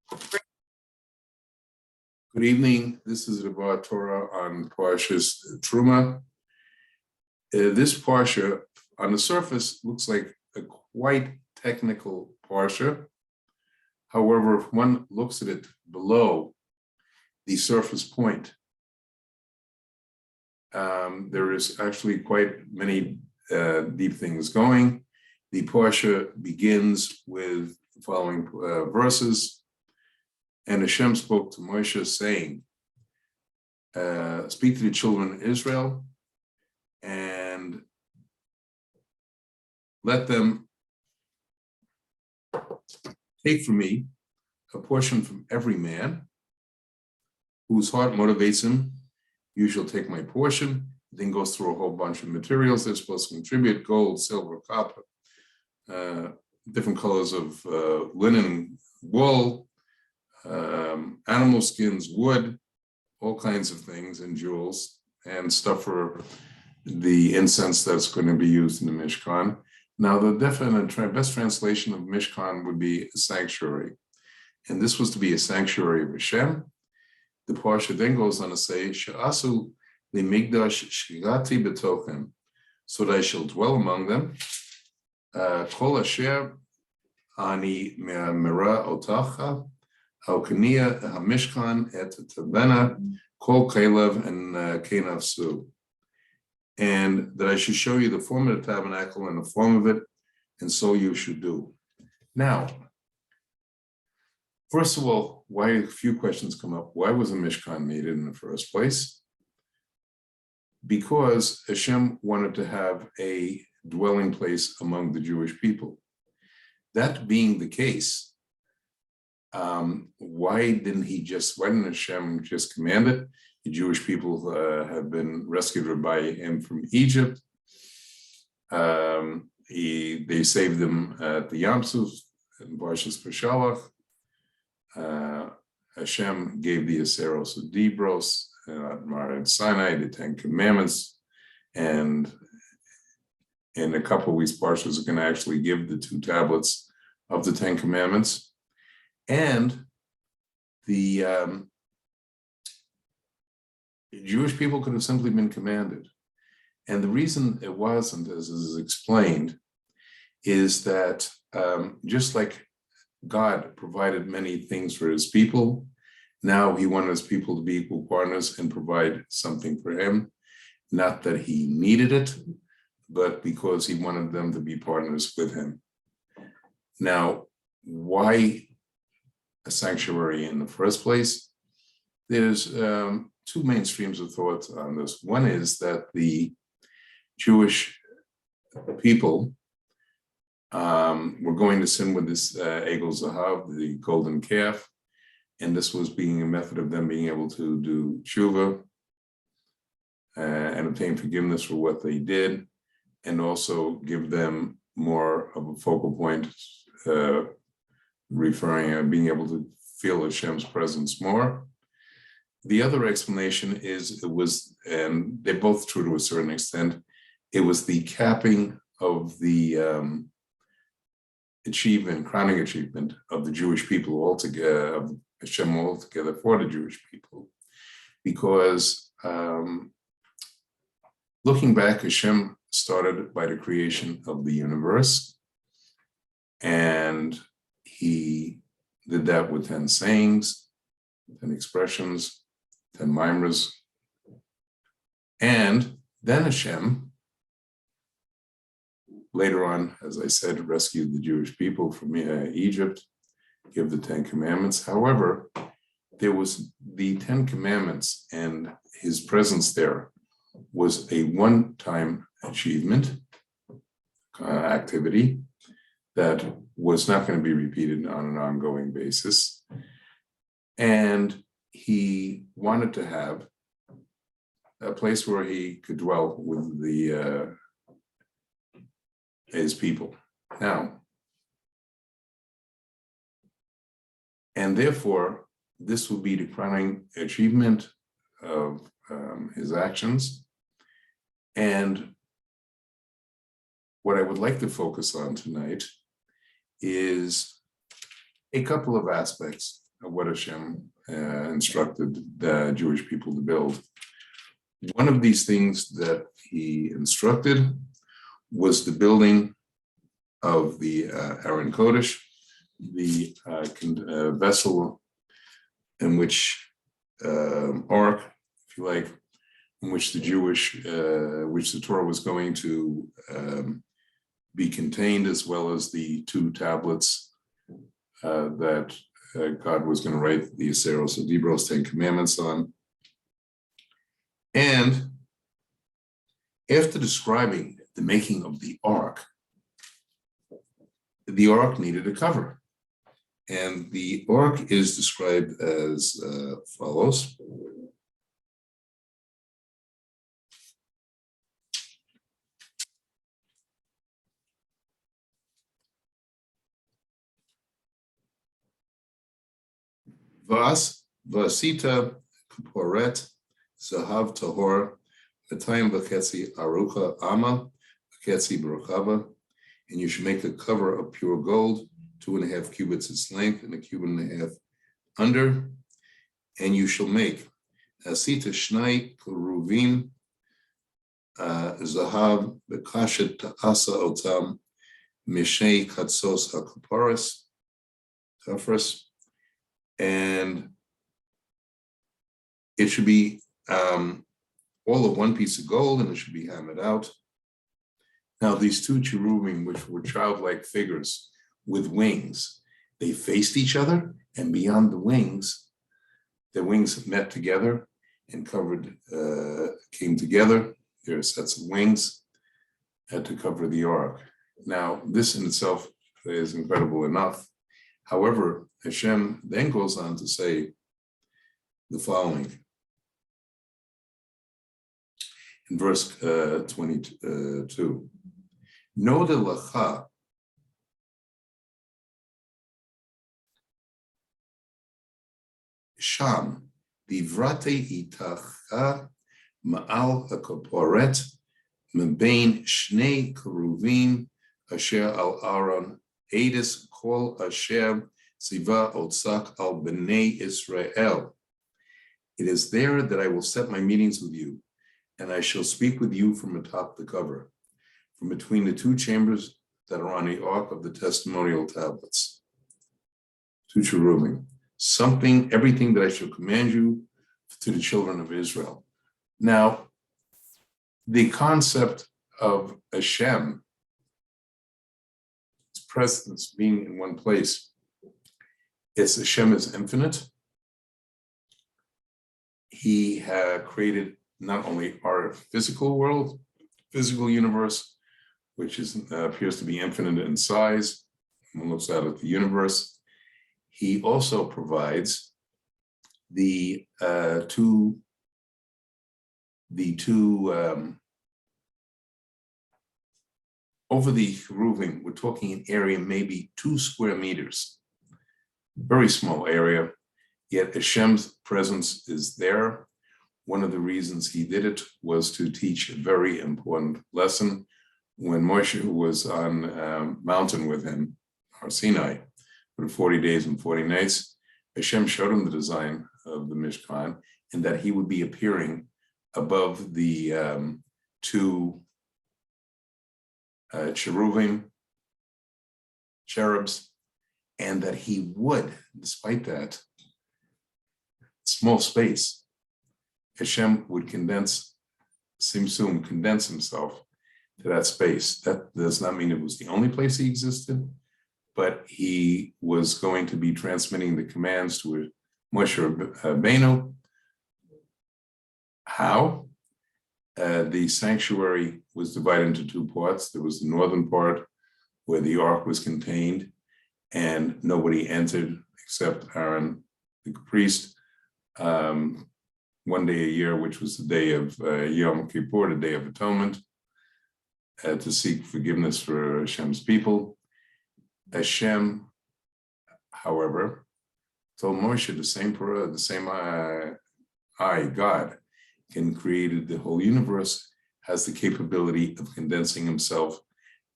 Good evening. This is the Torah on Parshat Teruma. This Parsha, on the surface, looks like a quite technical Parsha. However, if one looks at it below the surface point, there is actually quite many deep things going. The Parsha begins with the following verses. And Hashem spoke to Moshe, saying, speak to the children of Israel and let them take from me a portion from every man whose heart motivates him. You shall take my portion. Then goes through a whole bunch of materials they're supposed to contribute: gold, silver, copper, different colors of linen, wool, animal skins, wood, all kinds of things, and jewels, and stuff for the incense that's going to be used in the Mishkan. Now, the best translation of Mishkan would be a sanctuary, and this was to be a sanctuary of Hashem. The Parsha then goes on to say, "She'asu limigdash shigati betochem," so that I shall dwell among them. Kol asher ani mera otacha. Haukaniya Hamishkan et Tabena Kol Kalev and Kenavsu, and that I should show you the form of the tabernacle and the form of it, and so you should do. Now, first of all, why a few questions come up? Why was a Mishkan needed in the first place? Because Hashem wanted to have a dwelling place among the Jewish people. That being the case, why didn't Hashem just command it? The Jewish people have been rescued by him from Egypt. They saved them at the Yam Suf in Parshat Peshalach. Hashem gave the Aseros of Dibros at Mar Sinai, the Ten Commandments, and in a couple of weeks, Parshas are going to actually give the 2 tablets of the Ten Commandments. And the Jewish people could have simply been commanded. And the reason it wasn't, as is explained, is that just like God provided many things for his people, now he wanted his people to be equal partners and provide something for him. Not that he needed it, but because he wanted them to be partners with him. Now, why a sanctuary in the first place? There's 2 main streams of thought on this. One is that the Jewish people were going to sin with this Egel Zahav, the golden calf, and this was being a method of them being able to do tshuva and obtain forgiveness for what they did, and also give them more of a focal point, being able to feel Hashem's presence more. The other explanation is it was, and they're both true to a certain extent, it was the capping of the crowning achievement of the Jewish people altogether, of Hashem altogether for the Jewish people. Because looking back, Hashem started by the creation of the universe, and he did that with 10 sayings, 10 expressions, 10 mimras. And then Hashem, later on, as I said, rescued the Jewish people from Egypt, gave the 10 commandments. However, there was the 10 commandments, and his presence there was a one-time achievement, activity, that was not going to be repeated on an ongoing basis. And he wanted to have a place where he could dwell with his people. Now, and therefore, this will be the crowning achievement of his actions. And what I would like to focus on tonight is a couple of aspects. what Hashem instructed the Jewish people to build. One of these things that he instructed was the building of the Aron Kodesh, the vessel in which ark, if you like, in which the which the Torah was going to be contained, as well as the 2 tablets that God was going to write the Aseros Adibros, 10 Commandments on. And after describing the making of the ark needed a cover. And the ark is described as follows. Vasita Kaporet Zahav Tahor Atayim Vaketzi Arucha Ama Vaketzi Barachava, and you should make a cover of pure gold, 2.5 cubits its length and 1.5 cubits under, and you shall make Asita Shnai Kuruvim Zahav Bekashet Ta'asa Otam Mishnei Katsos HaKaparas Tafras, and it should be all of 1 piece of gold, and it should be hammered out. Now, these 2 cherubim, which were childlike figures with wings, they faced each other, and beyond the wings, their wings met together and came together. There are sets of wings to cover the ark. Now, this in itself is incredible enough. However, Hashem then goes on to say the following. In verse 22, Noda Lacha Sham Vivrate Itacha Ma'al HaKaporet Mebain Shnei Keruvim Asher Al Aaron Edis Kol Asher Siva Otsak Al Bnei Israel. It is there that I will set my meetings with you, and I shall speak with you from atop the cover, from between the 2 chambers that are on the ark of the testimonial tablets. 2 cherubim. Everything that I shall command you to the children of Israel. Now, the concept of Hashem, its presence being in one place, Hashem is infinite. He created not only our physical world, physical universe, which appears to be infinite in size. One looks out at the universe. He also provides the two over the cherubim. We're talking an area maybe 2 square meters, very small area. Yet Hashem's presence is there. One of the reasons he did it was to teach a very important lesson. When Moshe was on mountain with him, Har Sinai, for 40 days and 40 nights, Hashem showed him the design of the Mishkan, and that he would be appearing above the 2 cherubs, and that he would, despite that small space, Hashem would condense himself to that space. That does not mean it was the only place he existed, but he was going to be transmitting the commands to Moshe Rabbeinu. How? The sanctuary was divided into 2 parts. There was the northern part where the ark was contained and nobody entered except Aaron, the priest, 1 day a year, which was the day of Yom Kippur, the Day of Atonement, to seek forgiveness for Hashem's people. Hashem, however, told Moshe the same God can created the whole universe, has the capability of condensing himself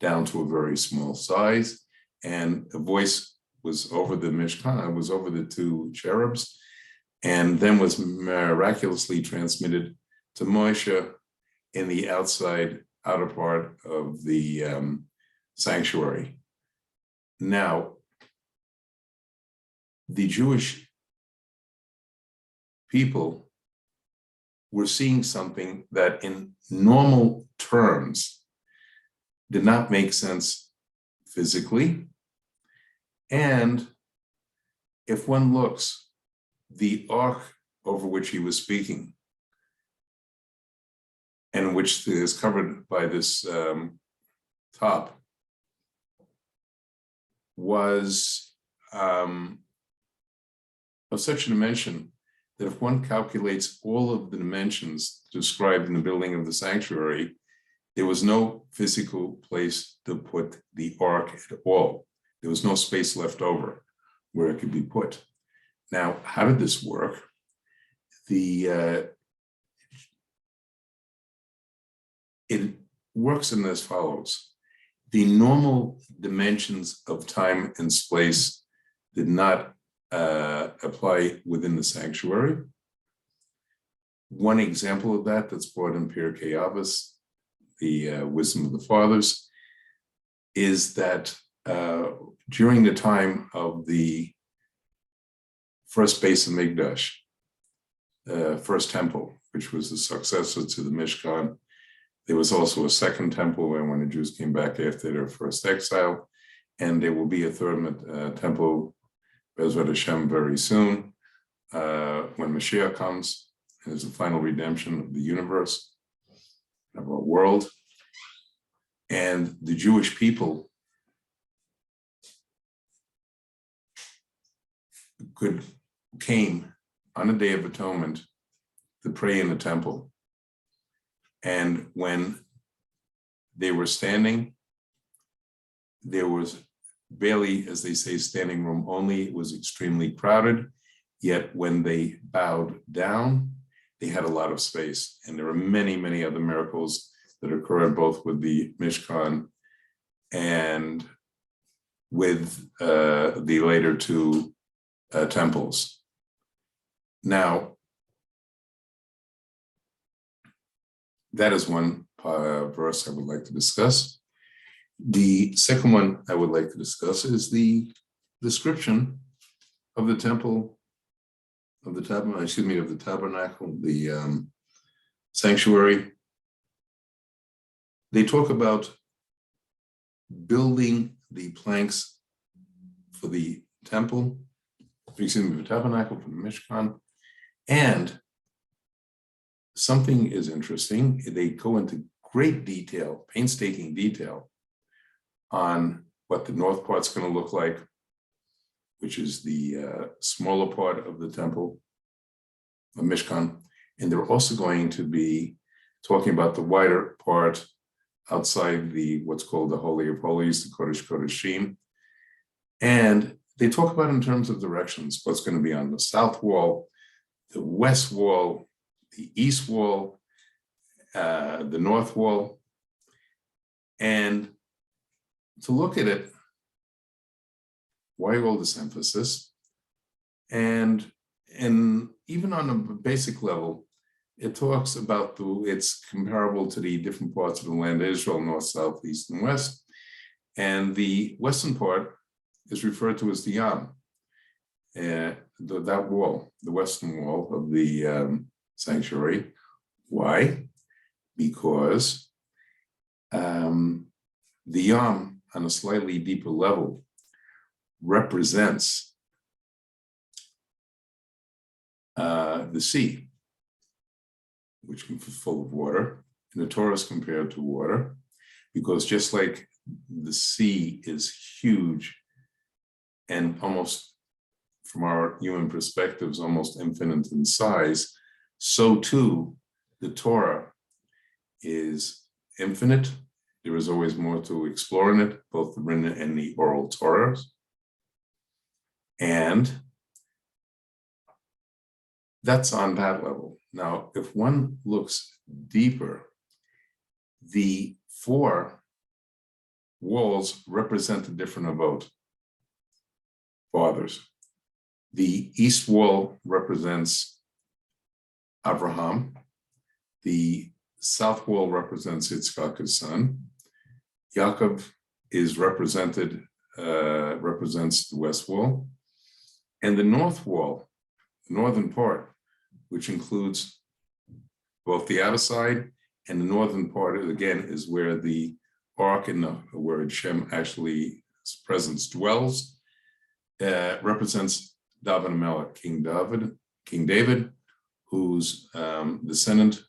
down to a very small size, and a voice was over the Mishkan, was over the two cherubs, and then was miraculously transmitted to Moshe in the outer part of the sanctuary. Now, the Jewish people were seeing something that in normal terms did not make sense physically. And if one looks, the ark over which he was speaking, and which is covered by this top, was of such a dimension that if one calculates all of the dimensions described in the building of the sanctuary, there was no physical place to put the ark at all. There was no space left over where it could be put. Now, how did this work? It works in as follows. The normal dimensions of time and space did not apply within the sanctuary. One example of that that's brought in Pirkei Avos, the wisdom of the fathers, is that during the time of the first Beis Hamikdash, first temple, which was the successor to the Mishkan, there was also a second temple when the Jews came back after their first exile, and there will be a third temple, Bezrat Hashem, very soon, when Mashiach comes, and is the final redemption of the universe, of our world. And the Jewish people came on a Day of Atonement to pray in the temple. And when they were standing, there was barely, as they say, standing room only. It was extremely crowded. Yet when they bowed down, they had a lot of space. And there are many, many other miracles that occurred both with the Mishkan and with the later two temples. Now, that is one verse I would like to discuss. The second one I would like to discuss is the description of the temple, of the tabernacle, the sanctuary. They talk about building the planks for the temple, the tabernacle, for the Mishkan, and something is interesting. They go into great detail, painstaking detail, on what the north part's going to look like, which is the smaller part of the temple, the Mishkan. And they're also going to be talking about the wider part outside what's called the Holy of Holies, the Kodesh Kodeshim. And they talk about in terms of directions, what's going to be on the south wall, the west wall, the east wall, the north wall. And to look at it, why all this emphasis? And even on a basic level, it talks about it's comparable to the different parts of the land of Israel, north, south, east, and west. And the western part is referred to as the Yam, that wall, the western wall of the sanctuary. Why? Because the Yam, on a slightly deeper level, represents the sea, which is full of water, and the Torah is compared to water, because just like the sea is huge and almost, from our human perspectives, almost infinite in size, so too the Torah is infinite. There is always more to explore in it, both the written and the oral Torahs. And that's on that level. Now, if one looks deeper, the four walls represent a different avot. fathers. The east wall represents Abraham. The south wall represents Yitzchak, his son. Yaakov is represents the west wall. And the north wall, the northern part, which includes both the outer side and the northern part, again, is where the ark and where Shem actually presence dwells, represents David Melech, King David, whose descendant,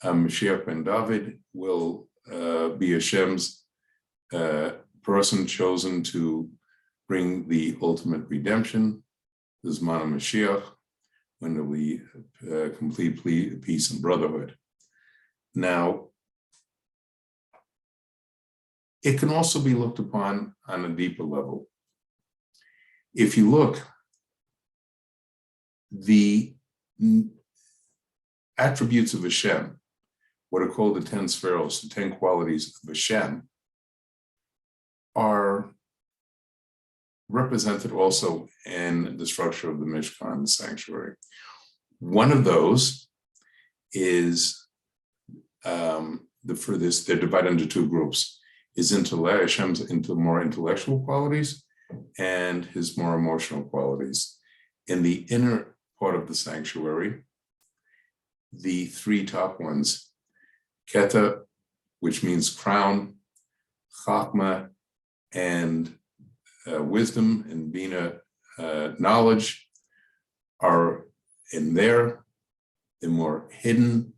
Mashiach ben David, will be Hashem's person chosen to bring the ultimate redemption, the Zman of Mashiach, when there will be complete peace and brotherhood. Now, it can also be looked upon on a deeper level. If you look, the attributes of Hashem, what are called the 10 spheros, the 10 qualities of Hashem, are represented also in the structure of the Mishkan, the sanctuary. One of those is, they're divided into two groups, is Hashem's into more intellectual qualities and his more emotional qualities. In the inner part of the sanctuary, the three top ones, Keta, which means crown, Chachma, and wisdom, and Bina, knowledge, are in there. They're more hidden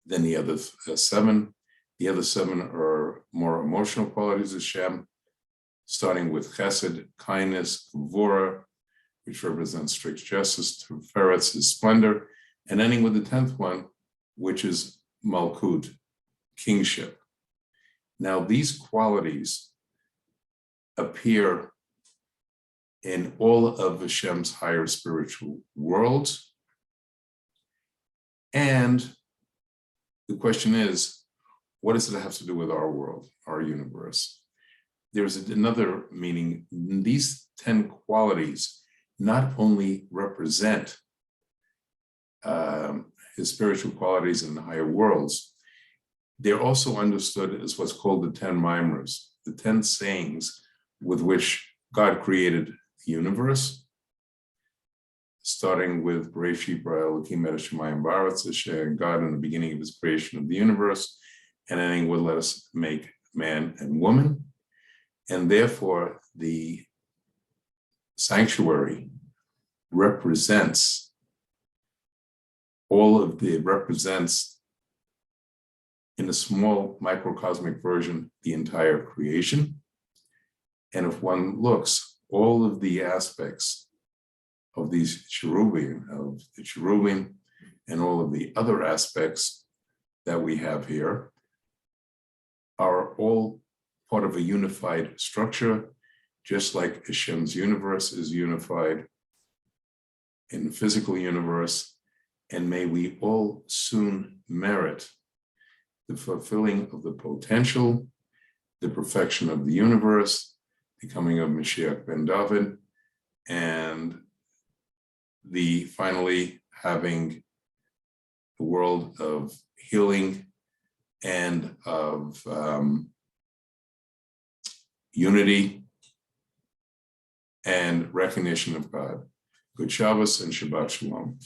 than the other seven. The other seven are more emotional qualities of Shem, starting with Chesed, kindness, Gvura, which represents strict justice, Tiferetz, his splendor, and ending with the 10th one, which is Malkut, kingship. Now, these qualities appear in all of Hashem's higher spiritual worlds. And the question is, what does it have to do with our world, our universe? There's another meaning. These 10 qualities not only represent his spiritual qualities in the higher worlds, they're also understood as what's called the 10 mimers, the 10 sayings with which God created the universe, starting with Bereshit bara Elokim et hashamayim va'aretz, God in the beginning of his creation of the universe, and ending with let us make man and woman. And therefore, the sanctuary represents in a small microcosmic version, the entire creation. And if one looks, all of the aspects of these cherubim, of the cherubim, and all of the other aspects that we have here are all part of a unified structure, just like Hashem's universe is unified in the physical universe. And may we all soon merit the fulfilling of the potential, the perfection of the universe, the coming of Mashiach ben David, and the finally having the world of healing and of unity and recognition of God. Good Shabbos and Shabbat Shalom.